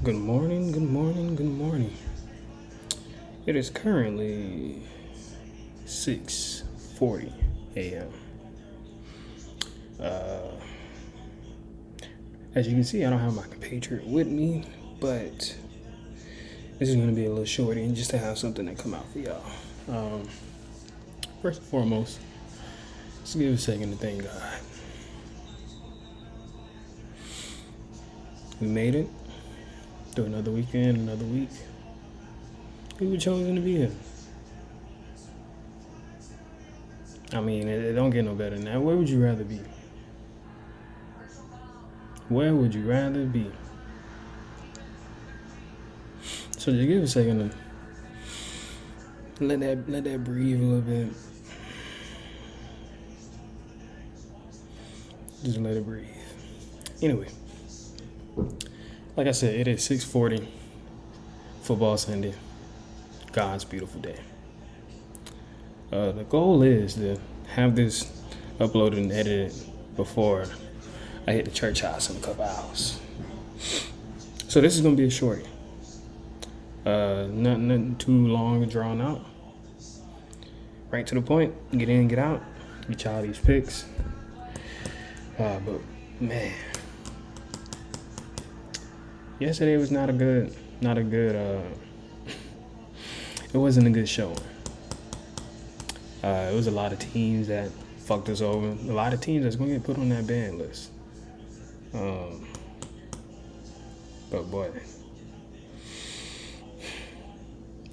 Good morning, good morning, good morning. It is currently 6:40 a.m. As you can see, I don't have my compatriot with me, but this is going to be a little shorty and just to have something to come out for y'all. First and foremost, let's give a second to thank God. We made it through another weekend, another week. We were chosen to be here. I mean, it don't get no better than that. Where would you rather be? Where would you rather be? So just give a second to let that breathe a little bit. Just let it breathe. Anyway, like I said, it is 6:40. Football Sunday. God's beautiful day. The goal is to have this uploaded and edited before I hit the church house in a couple hours. So this is gonna be a shorty. Nothing too long and drawn out. Right to the point. Get in, get out. Get y'all these picks. But man, yesterday was not a good. It wasn't a good showing. It was a lot of teams that fucked us over. A lot of teams that's gonna get put on that ban list. But boy.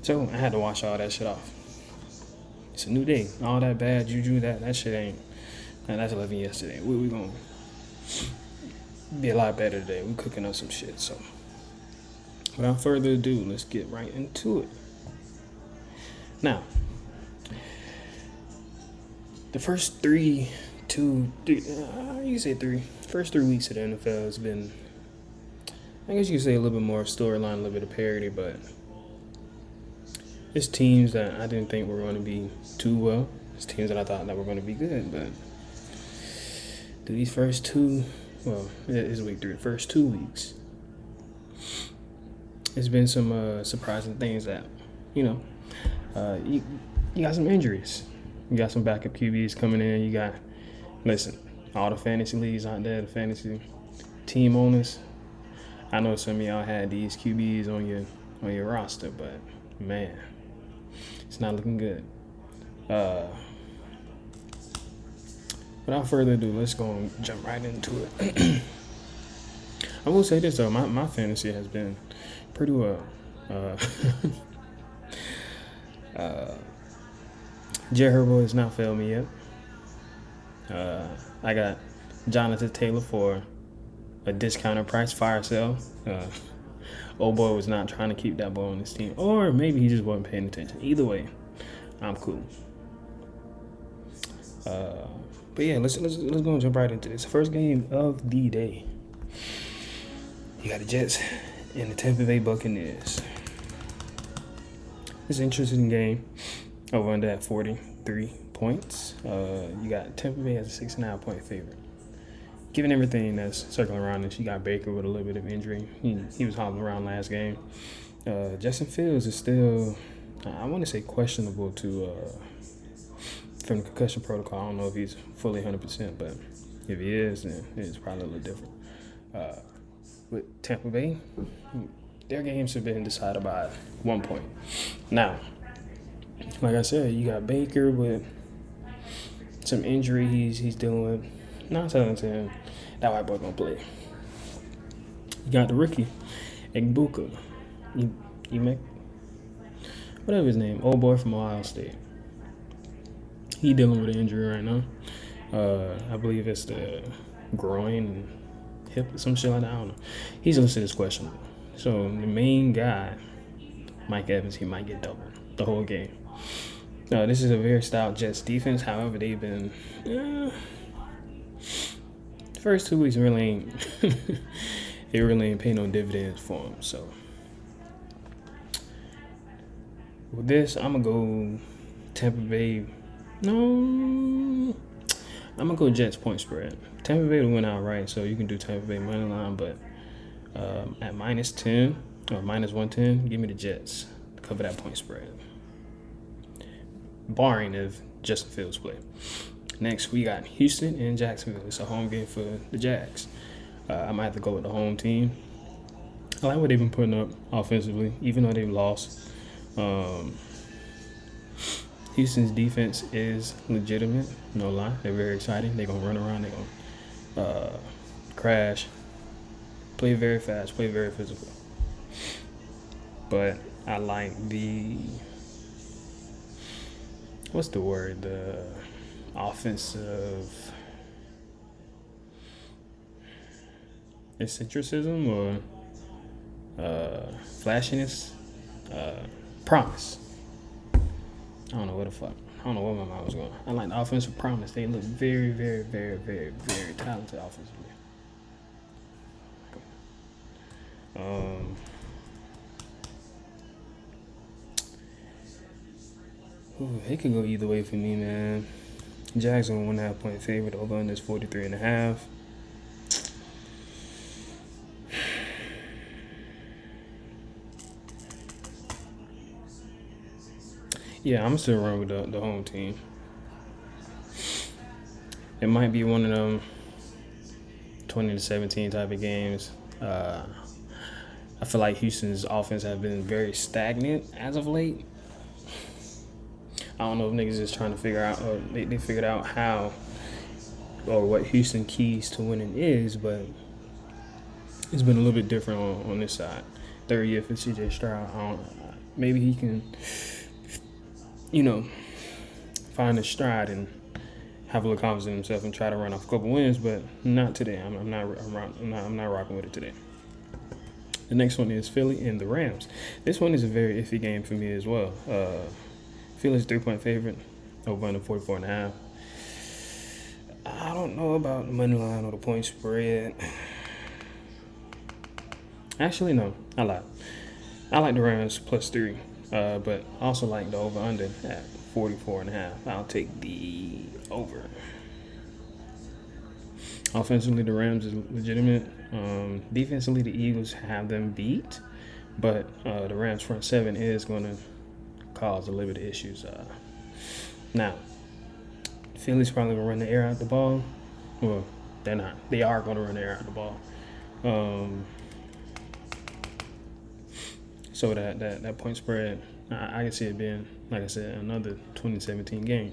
So I had to wash all that shit off. It's a new day. All that bad juju, that shit ain't. Man, that's 11 yesterday. We gonna be a lot better today. We cooking up some shit. So without further ado, let's get right into it. Now, the first first 3 weeks of the NFL has been, I guess you could say, a little bit more storyline, a little bit of parody, but it's teams that I didn't think were going to be too well. It's teams that I thought that were going to be good, but these first two, well, it is week 3, the first 2 weeks, it's been some surprising things that, you got some injuries. You got some backup QBs coming in. You got, listen, all the fantasy leagues out there, the fantasy team owners. I know some of y'all had these QBs on your roster, but man, it's not looking good. Without further ado, let's go and jump right into it. I will say this though, my fantasy has been pretty well. Jerry Herbo has not failed me yet. I got Jonathan Taylor for a discounted price, fire sale. Old boy was not trying to keep that ball on his team, or maybe he just wasn't paying attention. Either way, I'm cool. But yeah, let's go and jump right into this. First game of the day. You got the Jets and the Tampa Bay Buccaneers. It's an interesting game. Over under at 43 points. You got Tampa Bay as a 6.5 point favorite. Given everything that's circling around this, you got Baker with a little bit of injury. He was hobbling around last game. Justin Fields is still, I want to say, questionable from the concussion protocol. I don't know if he's fully 100%, but if he is, then it's probably a little different. With Tampa Bay, their games have been decided by 1 point. Now, like I said, you got Baker with some injury he's dealing with. 9 times out of 10, that white boy gonna play. You got the rookie, Buccaneers, whatever his name, old boy from Ohio State. He dealing with an injury right now. I believe it's the groin and hip or some shit like that. I don't know. He's listed as questionable. So the main guy, Mike Evans, he might get doubled the whole game. This is a very stout Jets defense. However, they've been the first 2 weeks really ain't it really ain't paying no dividends for them. So with this, I'm gonna go Tampa Bay. No, I'm gonna go Jets point spread. Tampa Bay will win outright, so you can do Tampa Bay money line, but at -10, minus 110. Give me the Jets to cover that point spread, barring if Justin Fields play. Next, we got Houston and Jacksonville. It's a home game for the Jags. I might have to go with the home team. I like what they've been putting up offensively, even though they've lost. Houston's defense is legitimate, no lie. They're very exciting. They're going to run around. They're going to crash, play very fast, play very physical. But I like the offensive eccentricism or flashiness, promise. I don't know where my mind was going. I like the offensive promise. They look very, very, very, very, very talented offensively. It could go either way for me, man. Jags are 1.5 point favorite. Over under is 43.5. Yeah, I'm still run with the home team. It might be one of them 20-17 type of games. I feel like Houston's offense has been very stagnant as of late. I don't know if niggas is trying to figure out, or they figured out how or what Houston keys to winning is, but it's been a little bit different on this side. Third year for CJ Stroud. Maybe he can, find his stride and have a little confidence in himself and try to run off a couple wins, but not today. I'm not rocking with it today. The next one is Philly and the Rams. This one is a very iffy game for me as well. Philly's 3-point favorite, over under 44.5. I don't know about the money line or the point spread. Actually, no, I lied. I like the Rams +3, but also like the over under at 44.5. I'll take the over. Offensively, the Rams is legitimate. Defensively, the Eagles have them beat, but the Rams front seven is going to cause a little bit of issues. Now, Philly's probably going to run the air out the ball. Well, they're not. They are going to run the air out the ball. So that point spread, I can see it being, like I said, another 2017 game.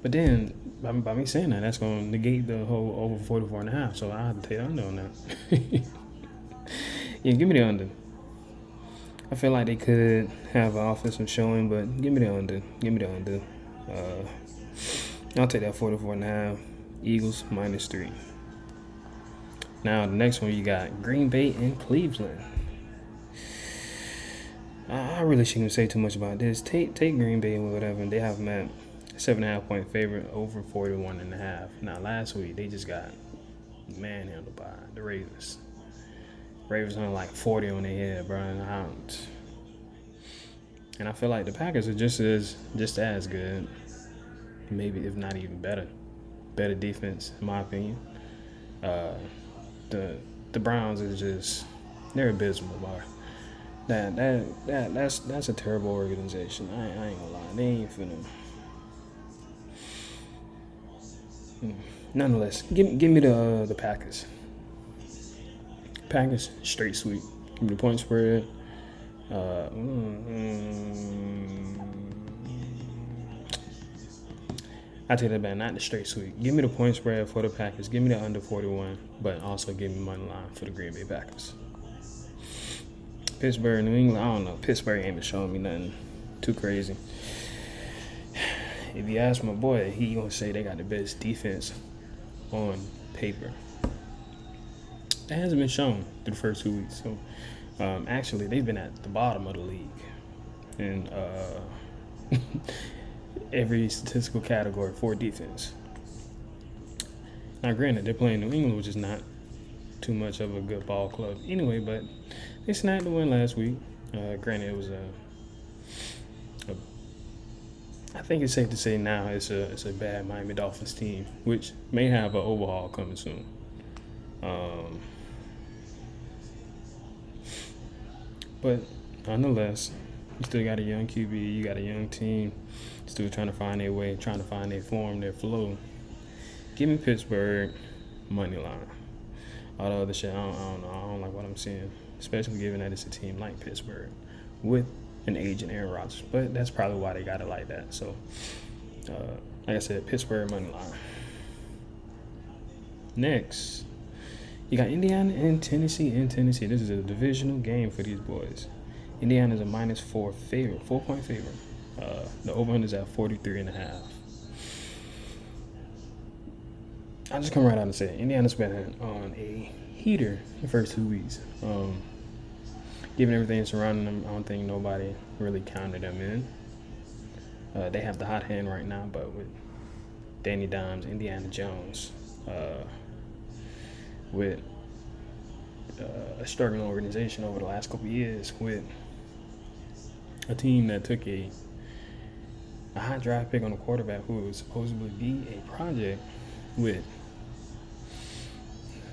But then, by me saying that, that's going to negate the whole over 44.5. So I have to take the under on that. Yeah, give me the under. I feel like they could have an offensive showing, but give me the under. Give me the under. I'll take that 44.5. Eagles -3. Now, the next one, you got Green Bay and Cleveland. I really shouldn't say too much about this. Take Green Bay or whatever. They have them at 7.5 point favorite, over 41.5. Now, last week, they just got manhandled by the Ravens. Ravens on like 40 on their head, bro. And I feel like the Packers are just as good, maybe if not even better. Better defense, in my opinion. The Browns is just, they're abysmal, bro. That's a terrible organization. I ain't gonna lie. They ain't finna. Nonetheless, give me the Packers. Packers straight sweep. Give me the point spread. I take that back, not the straight sweep. Give me the point spread for the Packers. Give me the under 41, but also give me money line for the Green Bay Packers. Pittsburgh, New England, I don't know. Pittsburgh ain't been showing me nothing too crazy. If you ask my boy, he gonna say they got the best defense on paper. That hasn't been shown through the first 2 weeks. So, actually, they've been at the bottom of the league in every statistical category for defense. Now, granted, they're playing New England, which is not too much of a good ball club anyway, but they snagged the win last week. Granted, it was I think it's safe to say now it's a bad Miami Dolphins team, which may have an overhaul coming soon. Um, but nonetheless, you still got a young QB. You got a young team. Still trying to find their way, trying to find their form, their flow. Give me Pittsburgh money line. All the other shit, I don't know. I don't like what I'm seeing, especially given that it's a team like Pittsburgh with an aging Aaron Rodgers. But that's probably why they got it like that. So, like I said, Pittsburgh money line. Next, you got Indiana and Tennessee in Tennessee. This is a divisional game for these boys. Indiana is a -4 favorite, 4-point favorite. The over-under is at 43.5. I'll just come right out and say it. Indiana's been on a heater the first 2 weeks. Given everything surrounding them, I don't think nobody really counted them in. They have the hot hand right now, but with Danny Dimes, Indiana Jones, with a struggling organization over the last couple of years, with a team that took a high draft pick on a quarterback who was supposedly be a project, with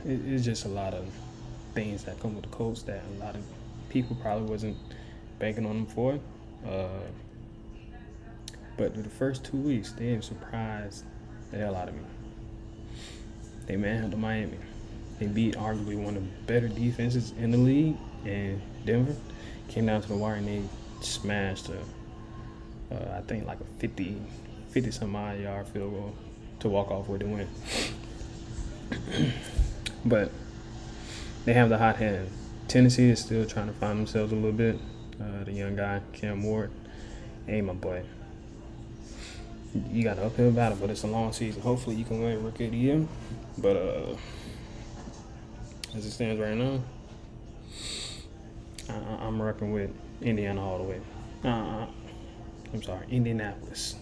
it's just a lot of things that come with the Colts that a lot of people probably wasn't banking on them for. But the first 2 weeks, they have surprised the hell out of me. They manhandled Miami. They beat arguably one of the better defenses in the league, and Denver came down to the wire and they smashed I think like a 50-some odd yard field goal to walk off with the win. But they have the hot hand. Tennessee is still trying to find themselves a little bit. The young guy, Cam Ward, hey, my boy. You got an uphill battle, but it's a long season. Hopefully you can win Rookie of the Year. But as it stands right now, I'm rocking with Indiana all the way. I'm sorry, Indianapolis.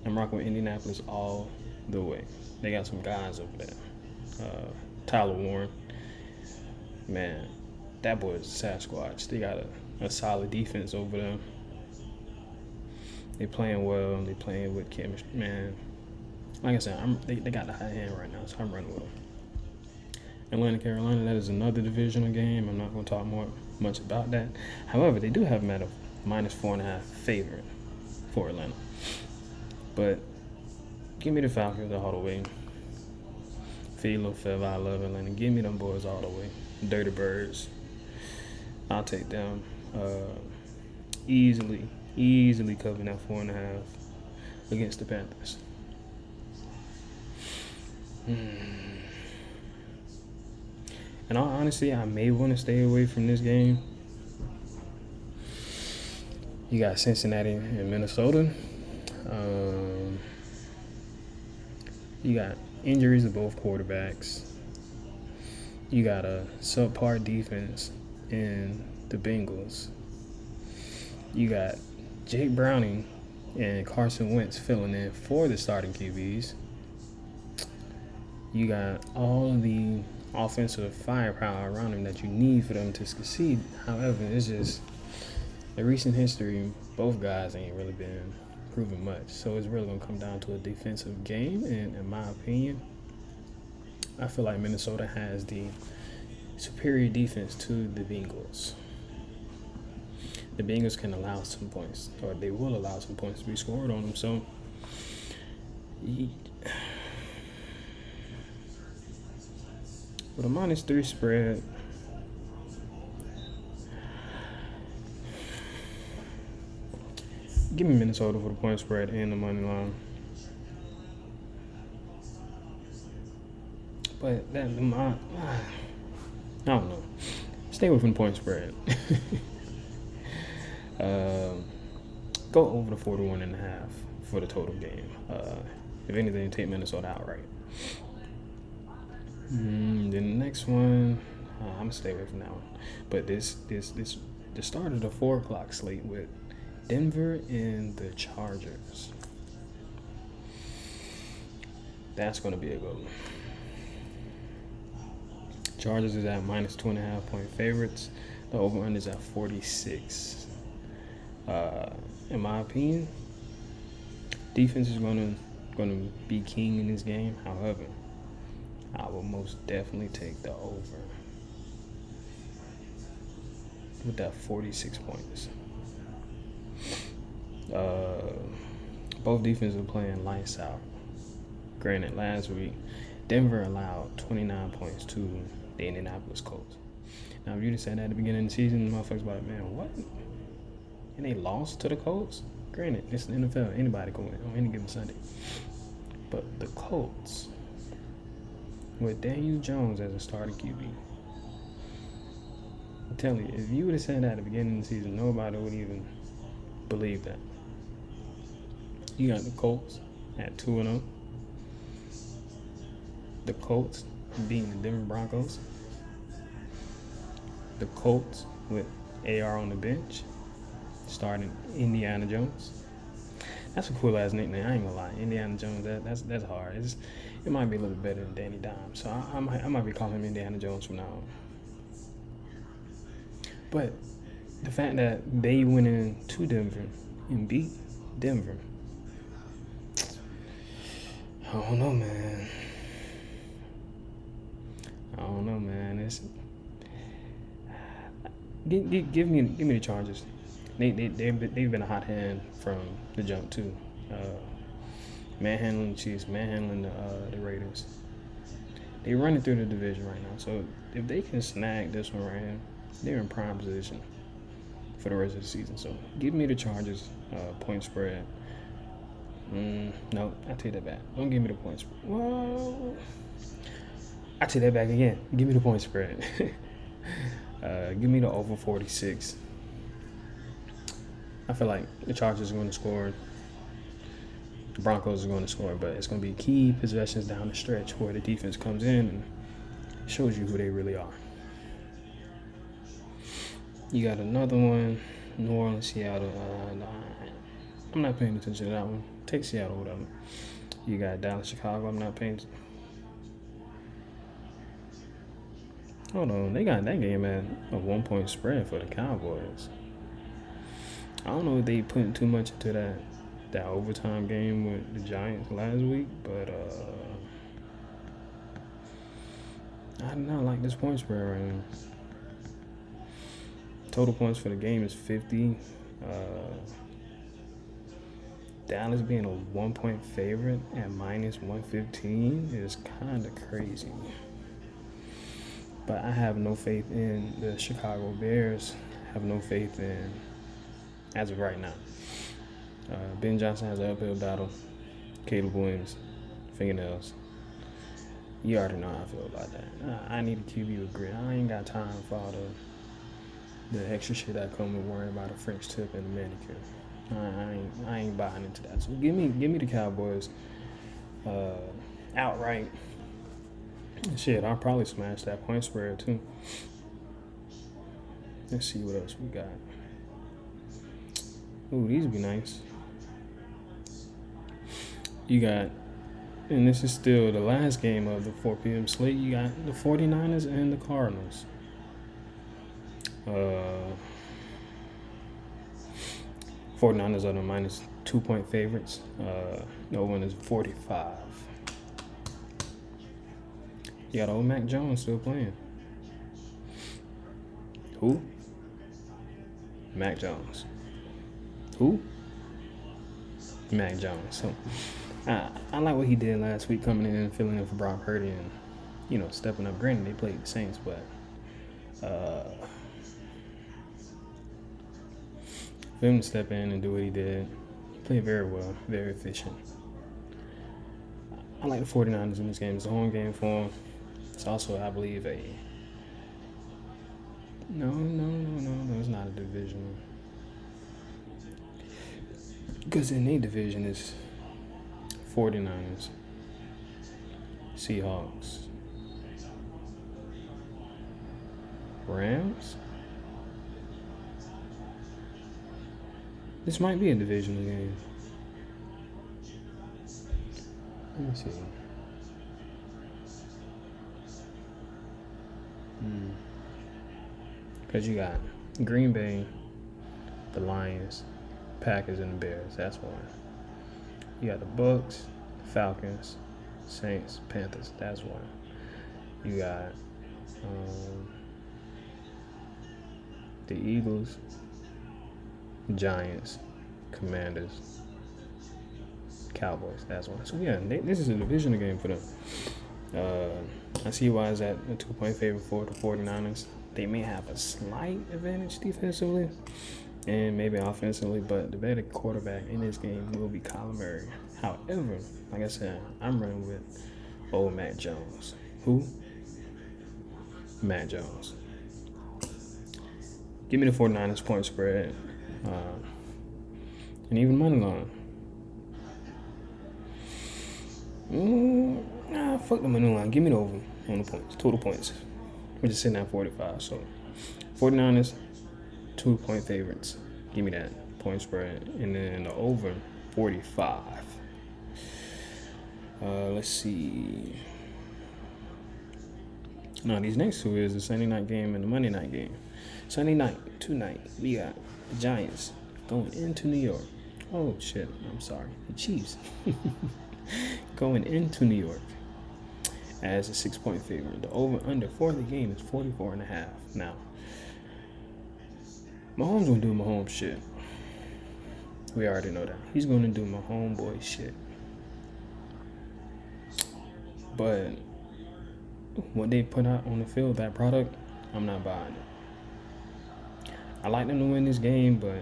I'm rocking with Indianapolis all the way. They got some guys over there. Tyler Warren, man, that boy is a Sasquatch. They got a solid defense over there. They playing well. They playing with chemistry, man. Like I said, they got the high hand right now, so I'm running with them. Atlanta, Carolina, that is another divisional game. I'm not going to talk much about that. However, they do have them at a -4.5 favorite for Atlanta. But give me the Falcons all the way. Philo, Fev, I love Atlanta. Give me them boys all the way. Dirty Birds. I'll take them. Easily covering that 4.5 against the Panthers. And all honesty, I may want to stay away from this game. You got Cincinnati and Minnesota. You got injuries to both quarterbacks. You got a subpar defense in the Bengals. You got Jake Browning and Carson Wentz filling in for the starting QBs. You got all of the offensive firepower around them that you need for them to succeed. However, it's just in recent history, both guys ain't really been proving much. So it's really going to come down to a defensive game. And in my opinion, I feel like Minnesota has the superior defense to the Bengals. The Bengals can allow some points, or they will allow some points to be scored on them. So, with a -3 spread, give me Minnesota for the point spread and the money line. But I don't know. Stay within the point spread. Go over the 41.5 for the total game. If anything, take Minnesota outright. Then the next one, I'm gonna stay away from that one. But the start of the 4:00 slate with Denver and the Chargers. That's gonna be a good one. Chargers is at -2.5 point favorites. The over-under is at 46. In my opinion, defense is gonna be king in this game. However, I will most definitely take the over with that 46 points. Both defenses are playing lights out. Granted, last week, Denver allowed 29 points to the Indianapolis Colts. Now, if you'd have said that at the beginning of the season, the motherfuckers like, man, what? And they lost to the Colts? Granted, it's the NFL. Anybody can win on any given Sunday. But the Colts, with Daniel Jones as a starting QB, I'm telling you, if you would have said that at the beginning of the season, nobody would even believe that. You got the Colts at 2-0. The Colts beating the Denver Broncos. The Colts with AR on the bench, starting Indiana Jones. That's a cool ass nickname. I ain't gonna lie, Indiana Jones. That's hard. It might be a little better than Danny Dimes. So I might be calling him Indiana Jones from now on. But the fact that they went into Denver and beat Denver, I don't know, man. It's give me the Chargers. They've been a hot hand from the jump too. Manhandling the Chiefs, manhandling the Raiders. They're running through the division right now. So if they can snag this one right here, they're in prime position for the rest of the season. So give me the Chargers point spread. No, I take that back. Don't give me the point spread. Well, I take that back again. Give me the point spread. Give me the over 46. I feel like the Chargers are going to score. The Broncos are going to score, but it's going to be key possessions down the stretch where the defense comes in and shows you who they really are. You got another one, New Orleans, Seattle. I'm not paying attention to that one. Take Seattle, whatever. You got Dallas, Chicago. I'm not paying attention. Hold on, they got that game at a 1-point spread for the Cowboys. I don't know if they put too much into that overtime game with the Giants last week, but I do not like this point spread right now. Total points for the game is 50. Dallas being a 1-point favorite at minus 115 is kind of crazy. But I have no faith in the Chicago Bears. I have no faith in, as of right now. Ben Johnson has an uphill battle. Caleb Williams, fingernails. You already know how I feel about that. I need a QB with grit. I ain't got time for all the extra shit that come with worrying about a French tip and a manicure. I ain't buying into that. So give me the Cowboys outright. Shit, I'll probably smash that point spread too. Let's see what else we got. Ooh, these would be nice. You got, and this is still the last game of the 4 p.m. slate, you got the 49ers and the Cardinals. 49ers are the minus 2-point favorites. No one is 45. You got old Mac Jones still playing. Who? Mac Jones. Who? Mac Jones. So I like what he did last week, coming in and filling in for Brock Purdy and, stepping up. Granted, they played the Saints, but for him to step in and do what he did, he played very well, very efficient. I like the 49ers in this game. It's a home game for him. It's also, I believe, No, it's not a division. Because in their division is 49ers, Seahawks, Rams. This might be a divisional game. Let me see. Because you got Green Bay, the Lions, Packers, and the Bears. That's one. You got the Bucks, Falcons, Saints, Panthers. That's one. You got the Eagles, Giants, Commanders, Cowboys. That's one. So yeah, this is a divisional game for them. I see why it's at a 2-point favorite for the 49ers. They may have a slight advantage defensively and maybe offensively, but the better quarterback in this game will be Kyler Murray. However, like I said, I'm running with old Matt Jones. Who? Matt Jones. Give me the 49ers point spread. And even money line. Fuck the money line. Give me the over on the points. Total points. We're just sitting at 45. So 49ers, 2-point favorites. Give me that point spread. And then the over 45. Let's see. Now these next two is the Sunday night game and the Monday night game. Sunday night, tonight, we got the Giants going into New York. Oh shit, I'm sorry. The Chiefs going into New York as a 6-point favorite. The over-under for the game is 44.5. Now, Mahomes gonna do Mahomes shit. We already know that. He's gonna do Mahomes boy shit. But what they put out on the field, that product, I'm not buying it. I like them to win this game, but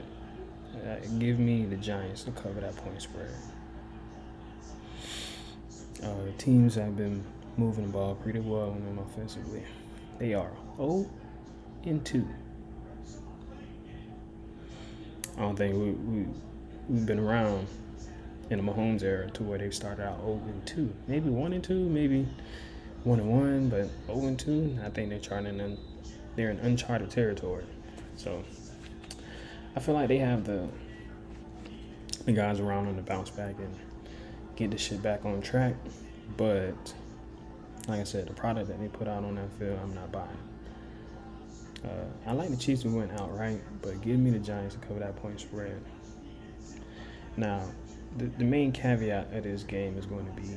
give me the Giants to cover that point spread. The teams have been moving the ball pretty well on them offensively. They are 0-2. I don't think we've been around in the Mahomes era to where they've started out 0-2. Maybe 1-2, maybe 1-1, but 0-2. I think they're in uncharted territory. So I feel like they have the guys around them to bounce back and get the shit back on track. But like I said, the product that they put out on that field, I'm not buying. I like the Chiefs to win outright, but give me the Giants to cover that point spread. Now, the main caveat of this game is going to be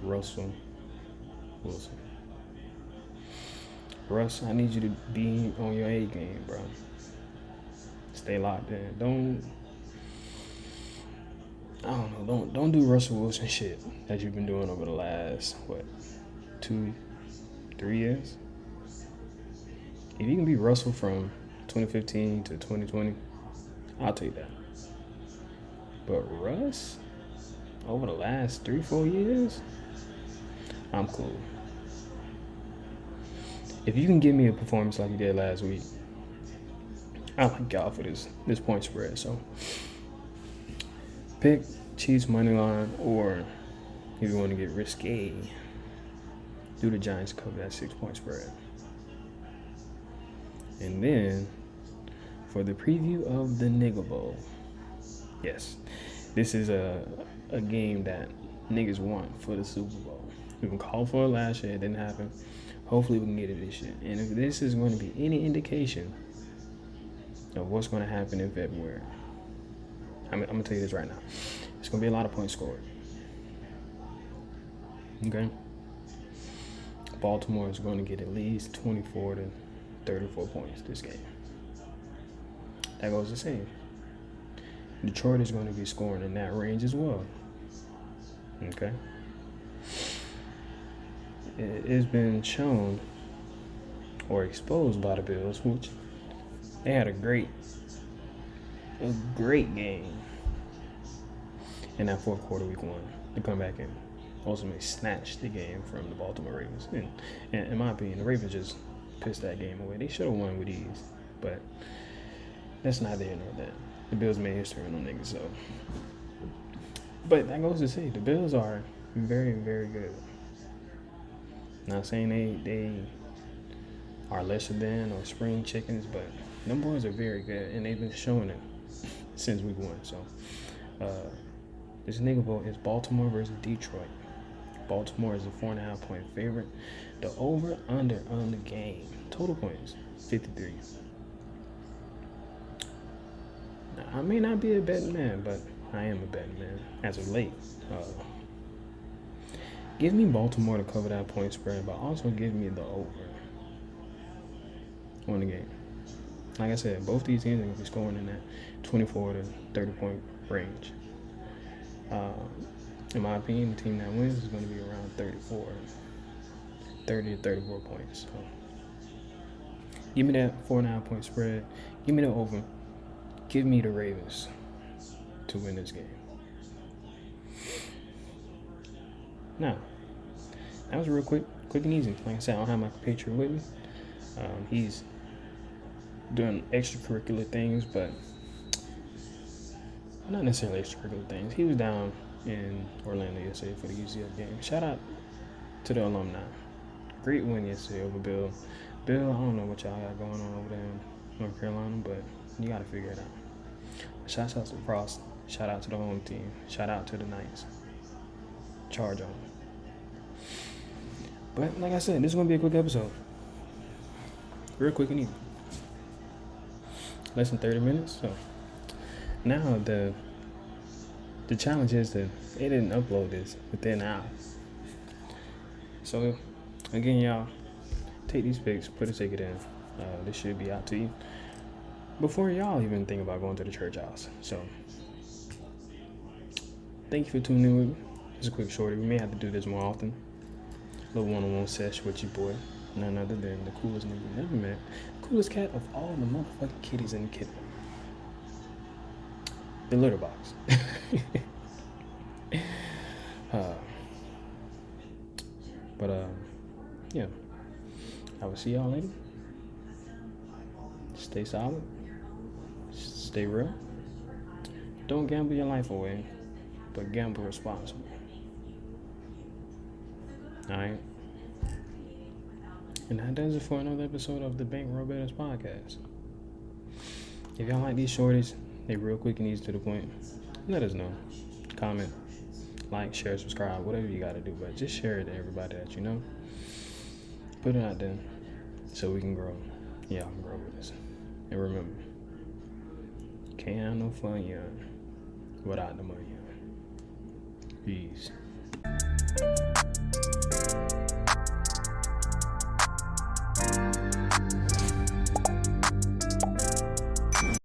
Russell Wilson. Russ, I need you to be on your A game, bro. Stay locked in. Don't do Russell Wilson shit that you've been doing over the last 2-3 years. If you can beat Russell from 2015 to 2020, I'll take that. But Russ, over the last 3-4 years, I'm cool. If you can give me a performance like you did last week, I like y'all for this point spread. So pick Chiefs money line, or if you want to get risque, do the Giants cover that 6-point spread. And then for the preview of the Nigga Bowl, yes, this is a game that niggas want for the Super Bowl. We've been called for it last year, it didn't happen. Hopefully we can get it this year. And if this is going to be any indication of what's going to happen in February, I'm going to tell you this right now. It's going to be a lot of points scored. Okay? Baltimore is going to get at least 24 to 34 points this game. That goes the same. Detroit is going to be scoring in that range as well. Okay? It's been shown or exposed by the Bills, which they had a great game in that fourth quarter, week 1, to come back and ultimately snatch the game from the Baltimore Ravens. And in my opinion, the Ravens just pissed that game away. They should have won with ease, but that's neither here nor there. The Bills made history on them niggas, so. But that goes to say, the Bills are very, very good. Not saying they are lesser than or spring chickens, but them boys are very good, and they've been showing it since week 1. So this Nigga Bowl is Baltimore versus Detroit. Baltimore is a 4.5-point favorite. The over-under on the game, total points, 53. Now, I may not be a betting man, but I am a betting man as of late. Give me Baltimore to cover that point spread, but also give me the over on the game. Like I said, both these teams are going to be scoring in that 24 to 30 point range. In my opinion, the team that wins is going to be around 30 to 34 points. So give me that 4.5 point spread. Give me the over. Give me the Ravens to win this game. Now, that was real quick and easy. Like I said, I don't have my compatriot with me. He's doing extracurricular things, but not necessarily extracurricular things. He was down in Orlando yesterday for the UCF game. Shout out to the alumni. Great win yesterday over Bill. Bill, I don't know what y'all got going on over there in North Carolina, but you got to figure it out. Shout out to Frost. Shout out to the home team. Shout out to the Knights. Charge on. But like I said, this is going to be a quick episode. Real quick and easy. Less than 30 minutes. So now the challenge is that they didn't upload this within an hour. So again, y'all, take these pics, put a ticket in. This should be out to you before y'all even think about going to the church house. So thank you for tuning in with me. It's a quick shorty. We may have to do this more often. A little one-on-one sesh with your boy. None other than the coolest nigga you never met. The coolest cat of all the motherfucking kitties in the kitten. The litter box. Yeah. I will see y'all later. Stay solid. Stay real. Don't gamble your life away, but gamble responsibly. Alright? And that does it for another episode of the Bankroll Betters podcast. If y'all like these shorties, they real quick and easy to the point, let us know. Comment, like, share, subscribe, whatever you gotta do, but just share it to everybody that you know. Put it out there so we can grow. Y'all can grow with us. And remember, can't have no fun young without the money young. Peace.